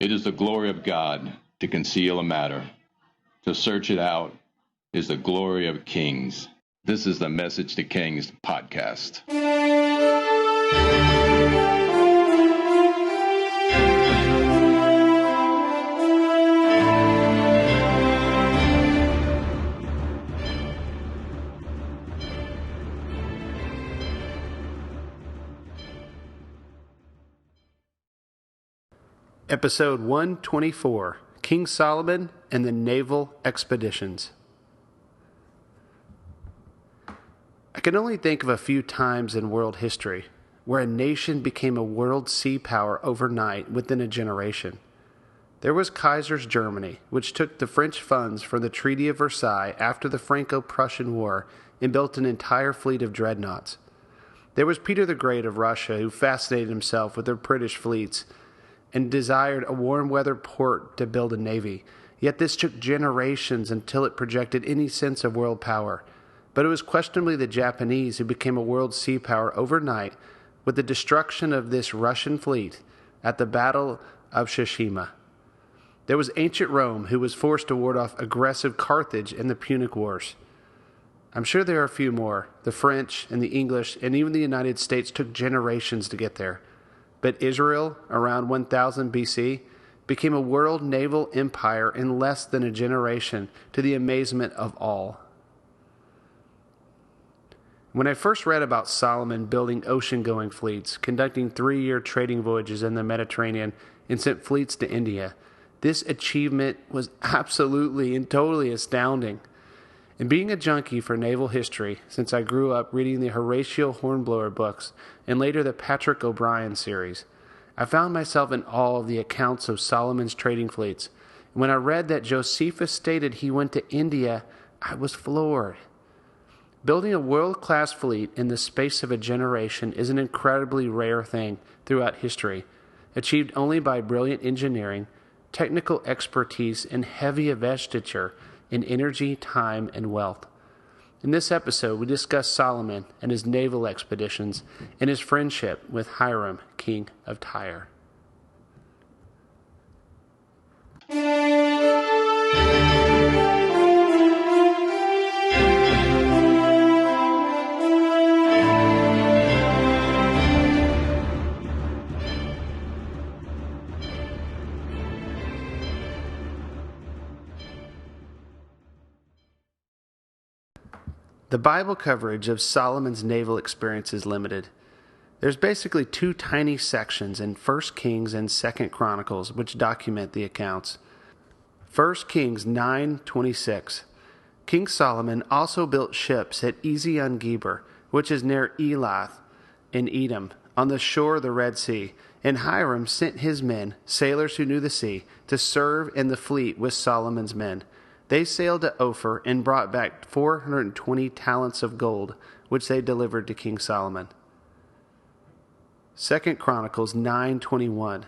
It is the glory of God to conceal a matter. To search it out is the glory of kings. This is the Message to Kings podcast. Episode 124, King Solomon and the Naval Expeditions. I can only think of a few times in world history where a nation became a world sea power overnight within a generation. There was Kaiser's Germany, which took the French funds from the Treaty of Versailles after the Franco-Prussian War and built an entire fleet of dreadnoughts. There was Peter the Great of Russia, who fascinated himself with the British fleets and desired a warm-weather port to build a navy. Yet this took generations until it projected any sense of world power. But it was questionably the Japanese who became a world sea power overnight with the destruction of this Russian fleet at the Battle of Tsushima. There was ancient Rome, who was forced to ward off aggressive Carthage in the Punic Wars. I'm sure there are a few more. The French and the English and even the United States took generations to get there. But Israel, around 1000 BC, became a world naval empire in less than a generation, to the amazement of all. When I first read about Solomon building ocean-going fleets, conducting 3-year trading voyages in the Mediterranean, and sent fleets to India, this achievement was absolutely and totally astounding. And being a junkie for naval history, since I grew up reading the Horatio Hornblower books and later the Patrick O'Brien series, I found myself in awe of the accounts of Solomon's trading fleets. And when I read that Josephus stated he went to India, I was floored. Building a world-class fleet in the space of a generation is an incredibly rare thing throughout history, achieved only by brilliant engineering, technical expertise, and heavy investiture in energy, time, and wealth. In this episode, we discuss Solomon and his naval expeditions and his friendship with Hiram, king of Tyre. The Bible coverage of Solomon's naval experience is limited. There's basically 2 tiny sections in 1 Kings and 2 Chronicles which document the accounts. 1 Kings 9:26. King Solomon also built ships at Ezion-Geber, which is near Elath in Edom, on the shore of the Red Sea, and Hiram sent his men, sailors who knew the sea, to serve in the fleet with Solomon's men. They sailed to Ophir and brought back 420 talents of gold, which they delivered to King Solomon. 2 Chronicles 9:21.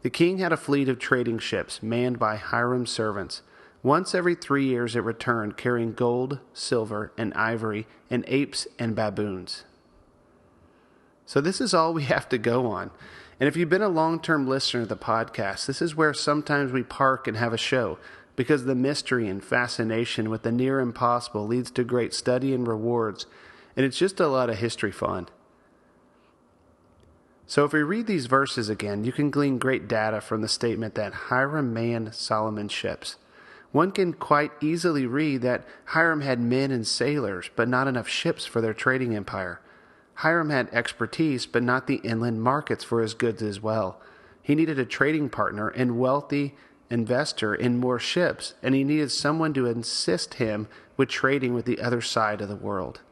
The king had a fleet of trading ships manned by Hiram's servants. Once every 3 years it returned, carrying gold, silver, and ivory, and apes and baboons. So this is all we have to go on. And if you've been a long-term listener to the podcast, this is where sometimes we park and have a show, because the mystery and fascination with the near impossible leads to great study and rewards, and it's just a lot of history fun. So if we read these verses again, you can glean great data from the statement that Hiram manned Solomon's ships. One can quite easily read that Hiram had men and sailors, but not enough ships for their trading empire. Hiram had expertise, but not the inland markets for his goods as well. He needed a trading partner and wealthy investor in more ships, and he needed someone to assist him with trading with the other side of the world.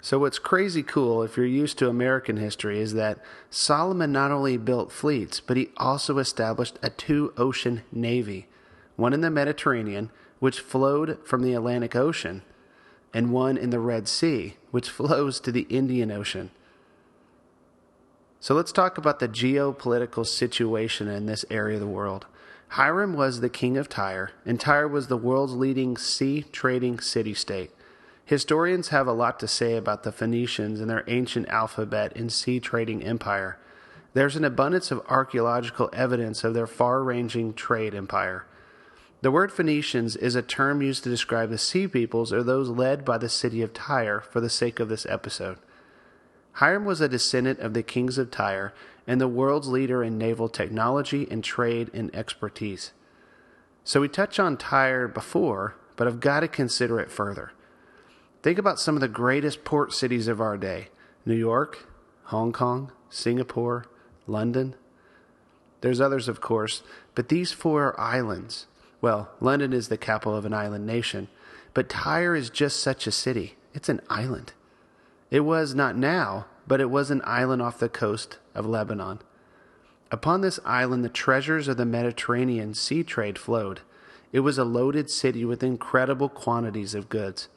So what's crazy cool, if you're used to American history, is that Solomon not only built fleets, but he also established a 2-ocean navy, one in the Mediterranean, which flowed from the Atlantic Ocean, and one in the Red Sea, which flows to the Indian Ocean. So let's talk about the geopolitical situation in this area of the world. Hiram was the king of Tyre, and Tyre was the world's leading sea trading city-state. Historians have a lot to say about the Phoenicians and their ancient alphabet and sea trading empire. There's an abundance of archaeological evidence of their far-ranging trade empire. The word Phoenicians is a term used to describe the sea peoples or those led by the city of Tyre for the sake of this episode. Hiram was a descendant of the kings of Tyre and the world's leader in naval technology and trade and expertise. So we touched on Tyre before, but I've got to consider it further. Think about some of the greatest port cities of our day: New York, Hong Kong, Singapore, London. There's others, of course, but these four are islands. Well, London is the capital of an island nation, but Tyre is just such a city. It's an island. It was not now, but it was an island off the coast of Lebanon. Upon this island, the treasures of the Mediterranean sea trade flowed. It was a loaded city with incredible quantities of goods.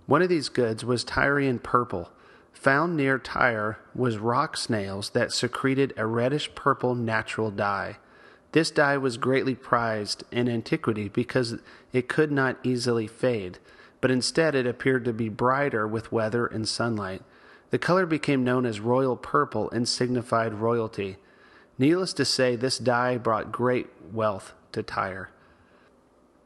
One of these goods was Tyrian purple. Found near Tyre was rock snails that secreted a reddish-purple natural dye. This dye was greatly prized in antiquity because it could not easily fade, but instead it appeared to be brighter with weather and sunlight. The color became known as royal purple and signified royalty. Needless to say, this dye brought great wealth to Tyre.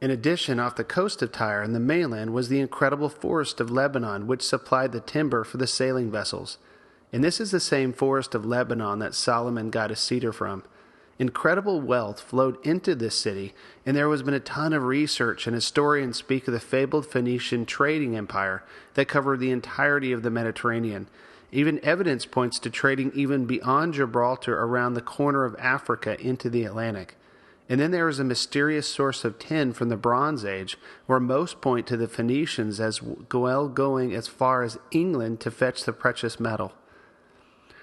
In addition, off the coast of Tyre and the mainland was the incredible forest of Lebanon, which supplied the timber for the sailing vessels. And this is the same forest of Lebanon that Solomon got his cedar from. Incredible wealth flowed into this city, and there has been a ton of research, and historians speak of the fabled Phoenician trading empire that covered the entirety of the Mediterranean. Even evidence points to trading even beyond Gibraltar around the corner of Africa into the Atlantic. And then there is a mysterious source of tin from the Bronze Age, where most point to the Phoenicians as well going as far as England to fetch the precious metal.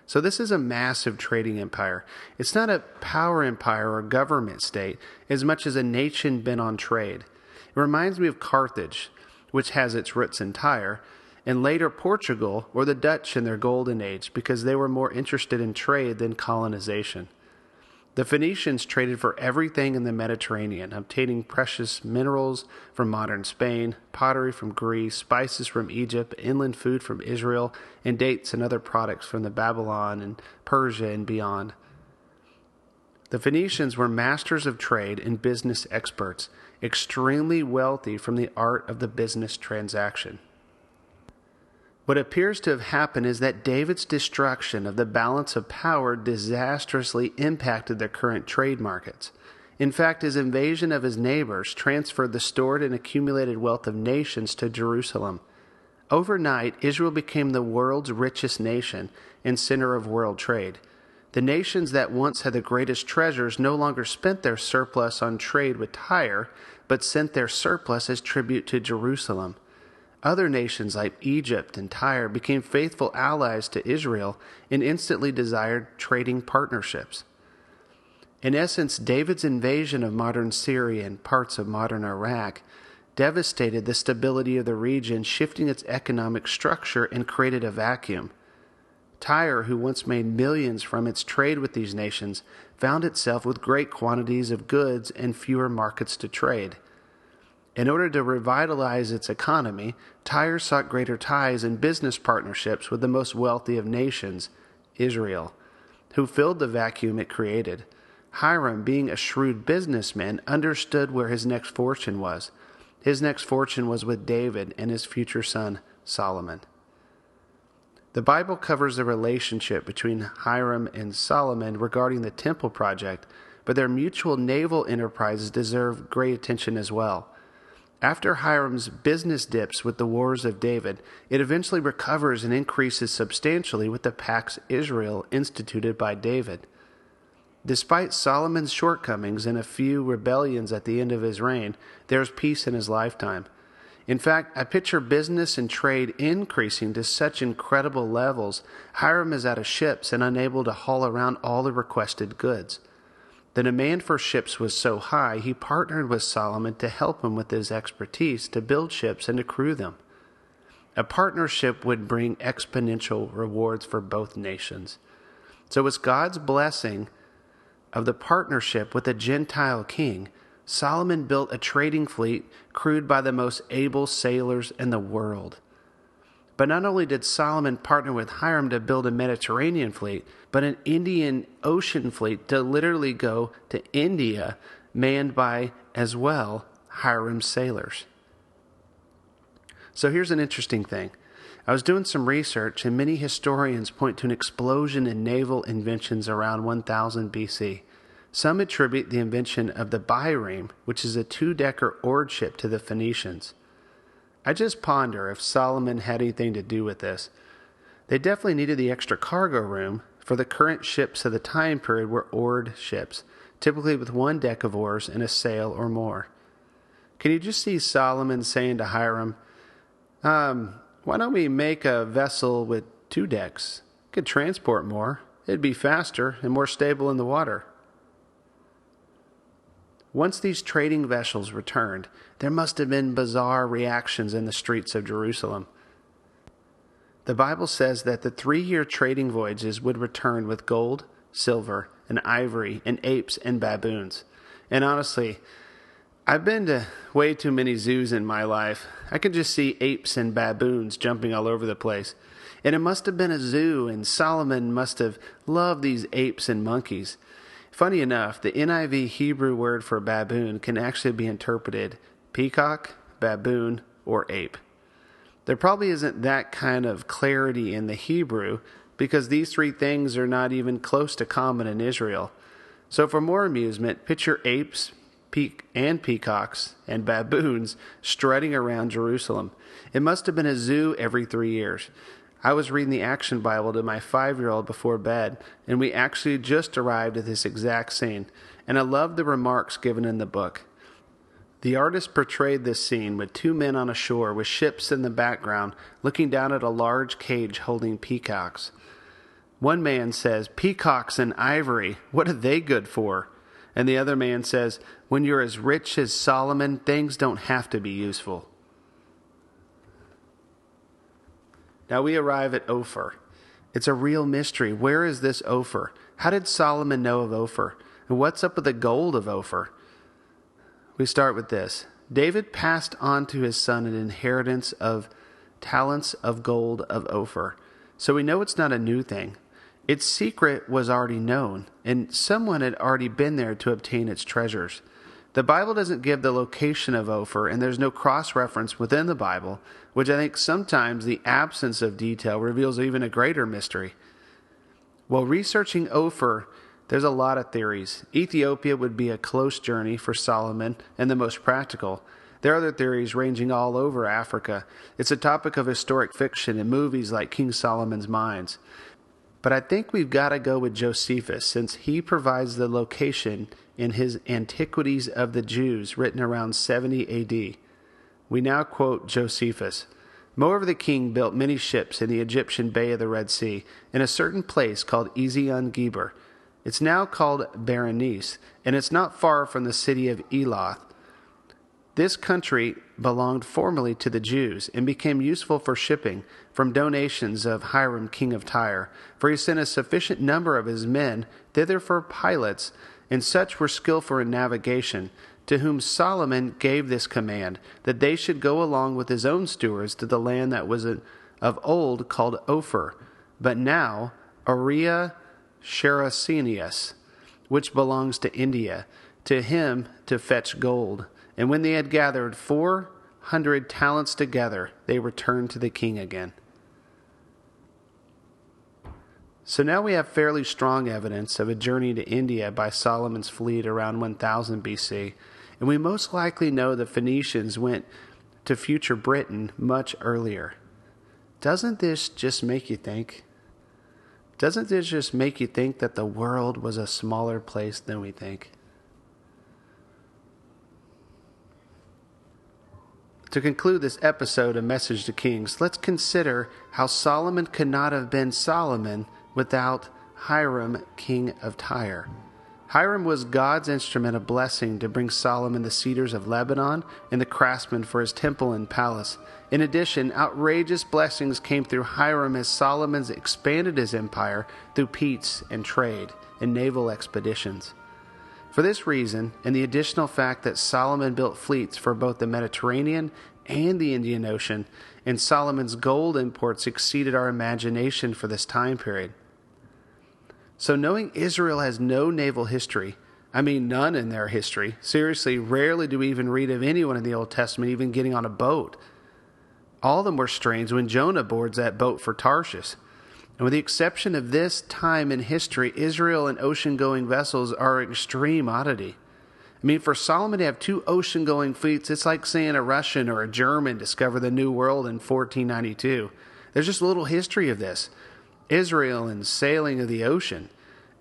So this is a massive trading empire. It's not a power empire or government state as much as a nation bent on trade. It reminds me of Carthage, which has its roots in Tyre, and later Portugal or the Dutch in their golden age because they were more interested in trade than colonization. The Phoenicians traded for everything in the Mediterranean, obtaining precious minerals from modern Spain, pottery from Greece, spices from Egypt, inland food from Israel, and dates and other products from the Babylon and Persia and beyond. The Phoenicians were masters of trade and business experts, extremely wealthy from the art of the business transaction. What appears to have happened is that David's destruction of the balance of power disastrously impacted their current trade markets. In fact, his invasion of his neighbors transferred the stored and accumulated wealth of nations to Jerusalem. Overnight, Israel became the world's richest nation and center of world trade. The nations that once had the greatest treasures no longer spent their surplus on trade with Tyre, but sent their surplus as tribute to Jerusalem. Other nations like Egypt and Tyre became faithful allies to Israel and instantly desired trading partnerships. In essence, David's invasion of modern Syria and parts of modern Iraq devastated the stability of the region, shifting its economic structure and created a vacuum. Tyre, who once made millions from its trade with these nations, found itself with great quantities of goods and fewer markets to trade. In order to revitalize its economy, Tyre sought greater ties and business partnerships with the most wealthy of nations, Israel, who filled the vacuum it created. Hiram, being a shrewd businessman, understood where his next fortune was. His next fortune was with David and his future son, Solomon. The Bible covers the relationship between Hiram and Solomon regarding the temple project, but their mutual naval enterprises deserve great attention as well. After Hiram's business dips with the wars of David, it eventually recovers and increases substantially with the Pax Israel instituted by David. Despite Solomon's shortcomings and a few rebellions at the end of his reign, there is peace in his lifetime. In fact, I picture business and trade increasing to such incredible levels, Hiram is out of ships and unable to haul around all the requested goods. The demand for ships was so high, he partnered with Solomon to help him with his expertise to build ships and to crew them. A partnership would bring exponential rewards for both nations. So it's God's blessing of the partnership with a Gentile king. Solomon built a trading fleet crewed by the most able sailors in the world. But not only did Solomon partner with Hiram to build a Mediterranean fleet, but an Indian Ocean fleet to literally go to India, manned by, as well, Hiram's sailors. So here's an interesting thing. I was doing some research, and many historians point to an explosion in naval inventions around 1000 BC. Some attribute the invention of the bireme, which is a two-decker oared ship, to the Phoenicians. I just ponder if Solomon had anything to do with this. They definitely needed the extra cargo room, for the current ships of the time period were oared ships, typically with one deck of oars and a sail or more. Can you just see Solomon saying to Hiram, why don't we make a vessel with two decks? Could transport more. It'd be faster and more stable in the water. Once these trading vessels returned, there must have been bizarre reactions in the streets of Jerusalem. The Bible says that the 3-year trading voyages would return with gold, silver, and ivory, and apes and baboons. And honestly, I've been to way too many zoos in my life. I can just see apes and baboons jumping all over the place. And it must have been a zoo, and Solomon must have loved these apes and monkeys. Funny enough, the NIV Hebrew word for baboon can actually be interpreted peacock, baboon, or ape. There probably isn't that kind of clarity in the Hebrew because these three things are not even close to common in Israel. So for more amusement, picture apes, peacocks, and baboons strutting around Jerusalem. It must have been a zoo every 3 years. I was reading the Action Bible to my 5-year-old before bed, and we actually just arrived at this exact scene, and I love the remarks given in the book. The artist portrayed this scene with 2 men on a shore with ships in the background looking down at a large cage holding peacocks. One man says, "Peacocks and ivory, what are they good for?" And the other man says, "When you're as rich as Solomon, things don't have to be useful." Now we arrive at Ophir. It's a real mystery. Where is this Ophir? How did Solomon know of Ophir? And what's up with the gold of Ophir? We start with this. David passed on to his son an inheritance of talents of gold of Ophir. So we know it's not a new thing. Its secret was already known, and someone had already been there to obtain its treasures. The Bible doesn't give the location of Ophir, and there's no cross-reference within the Bible, which I think sometimes the absence of detail reveals even a greater mystery. While researching Ophir, there's a lot of theories. Ethiopia would be a close journey for Solomon and the most practical. There are other theories ranging all over Africa. It's a topic of historic fiction in movies like King Solomon's Mines. But I think we've got to go with Josephus, since he provides the location in his Antiquities of the Jews, written around 70 AD. We now quote Josephus. "Moreover, the king built many ships in the Egyptian Bay of the Red Sea, in a certain place called Ezion-Geber. It's now called Berenice, and it's not far from the city of Elath. This country belonged formerly to the Jews and became useful for shipping from donations of Hiram, king of Tyre, for he sent a sufficient number of his men thither for pilots, and such were skillful in navigation, to whom Solomon gave this command, that they should go along with his own stewards to the land that was of old called Ophir, but now Aurea Sherasenius, which belongs to India, to him to fetch gold. And when they had gathered 400 talents together, they returned to the king again." So now we have fairly strong evidence of a journey to India by Solomon's fleet around 1000 BC, and we most likely know the Phoenicians went to future Britain much earlier. Doesn't this just make you think? Doesn't this just make you think that the world was a smaller place than we think? To conclude this episode of Message to Kings, let's consider how Solomon could not have been Solomon without Hiram, king of Tyre. Hiram was God's instrument of blessing to bring Solomon the cedars of Lebanon and the craftsmen for his temple and palace. In addition, outrageous blessings came through Hiram as Solomon expanded his empire through peace and trade and naval expeditions. For this reason, and the additional fact that Solomon built fleets for both the Mediterranean and the Indian Ocean, and Solomon's gold imports exceeded our imagination for this time period. So knowing Israel has no naval history, I mean none in their history, seriously, rarely do we even read of anyone in the Old Testament even getting on a boat. All of them were strange when Jonah boards that boat for Tarshish. And with the exception of this time in history, Israel and ocean-going vessels are an extreme oddity. I mean, for Solomon to have two ocean-going fleets, it's like saying a Russian or a German discovered the New World in 1492. There's just a little history of this. Israel and sailing of the ocean.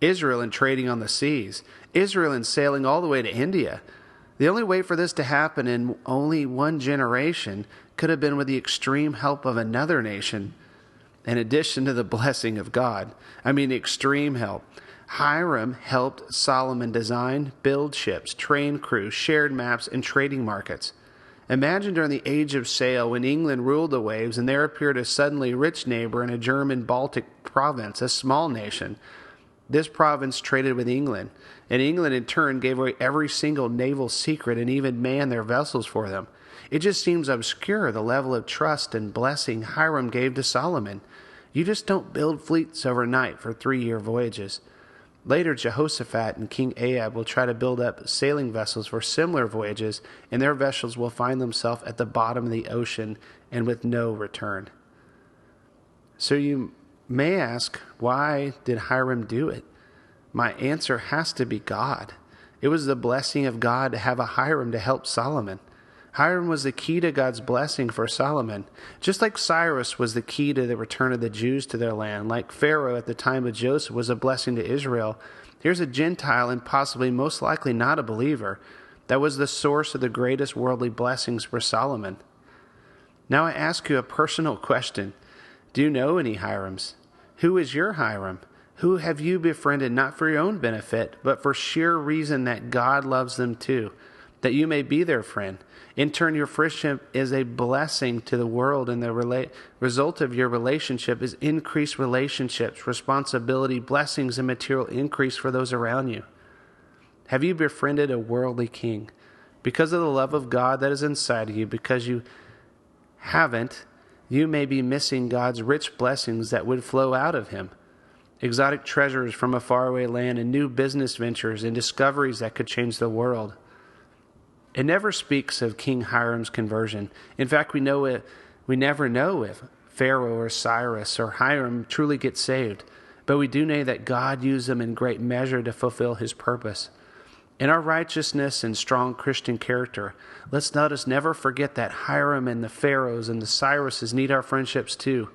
Israel and trading on the seas. Israel and sailing all the way to India. The only way for this to happen in only one generation could have been with the extreme help of another nation, in addition to the blessing of God. I mean, extreme help. Hiram helped Solomon design, build ships, train crews, shared maps, and trading markets. Imagine during the age of sail when England ruled the waves and there appeared a suddenly rich neighbor in a German Baltic province, a small nation. This province traded with England, and England in turn gave away every single naval secret and even manned their vessels for them. It just seems obscure, the level of trust and blessing Hiram gave to Solomon. You just don't build fleets overnight for 3-year voyages. Later, Jehoshaphat and King Ahab will try to build up sailing vessels for similar voyages, and their vessels will find themselves at the bottom of the ocean and with no return. So you may ask, why did Hiram do it? My answer has to be God. It was the blessing of God to have a Hiram to help Solomon. Hiram was the key to God's blessing for Solomon. Just like Cyrus was the key to the return of the Jews to their land, like Pharaoh at the time of Joseph was a blessing to Israel, here's a Gentile and possibly most likely not a believer that was the source of the greatest worldly blessings for Solomon. Now I ask you a personal question. Do you know any Hirams? Who is your Hiram? Who have you befriended not for your own benefit, but for sheer reason that God loves them too, that you may be their friend? In turn, your friendship is a blessing to the world, and the result of your relationship is increased relationships, responsibility, blessings, and material increase for those around you. Have you befriended a worldly king? Because of the love of God that is inside of you, because you haven't, you may be missing God's rich blessings that would flow out of him. Exotic treasures from a faraway land and new business ventures and discoveries that could change the world. It never speaks of King Hiram's conversion. In fact, we never know if Pharaoh or Cyrus or Hiram truly get saved, but we do know that God used them in great measure to fulfill his purpose. In our righteousness and strong Christian character, let's never forget that Hiram and the Pharaohs and the Cyruses need our friendships too.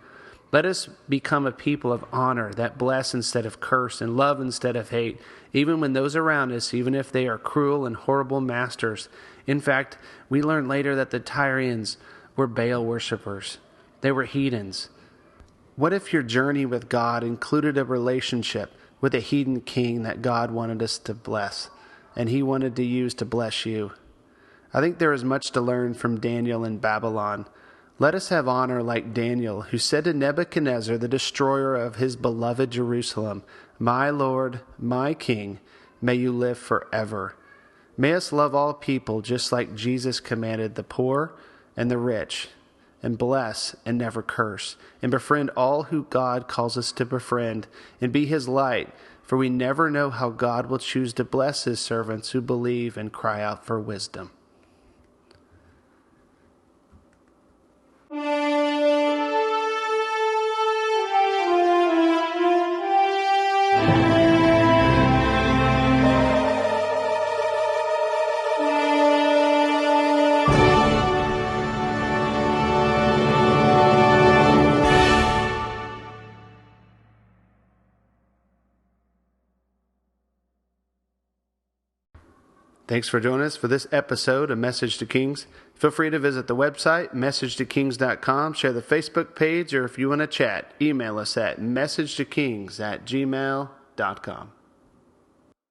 Let us become a people of honor that bless instead of curse and love instead of hate, even when those around us, even if they are cruel and horrible masters. In fact, we learn later that the Tyrians were Baal worshippers. They were heathens. What if your journey with God included a relationship with a heathen king that God wanted us to bless, and he wanted to use to bless you? I think there is much to learn from Daniel in Babylon. Let us have honor like Daniel, who said to Nebuchadnezzar, the destroyer of his beloved Jerusalem, "My Lord, my King, may you live forever." May us love all people just like Jesus commanded the poor and the rich, and bless and never curse, and befriend all who God calls us to befriend, and be his light, for we never know how God will choose to bless his servants who believe and cry out for wisdom. Thanks for joining us for this episode of Message to Kings. Feel free to visit the website, messagetokings.com, share the Facebook page, or if you want to chat, email us at messagetokings@gmail.com.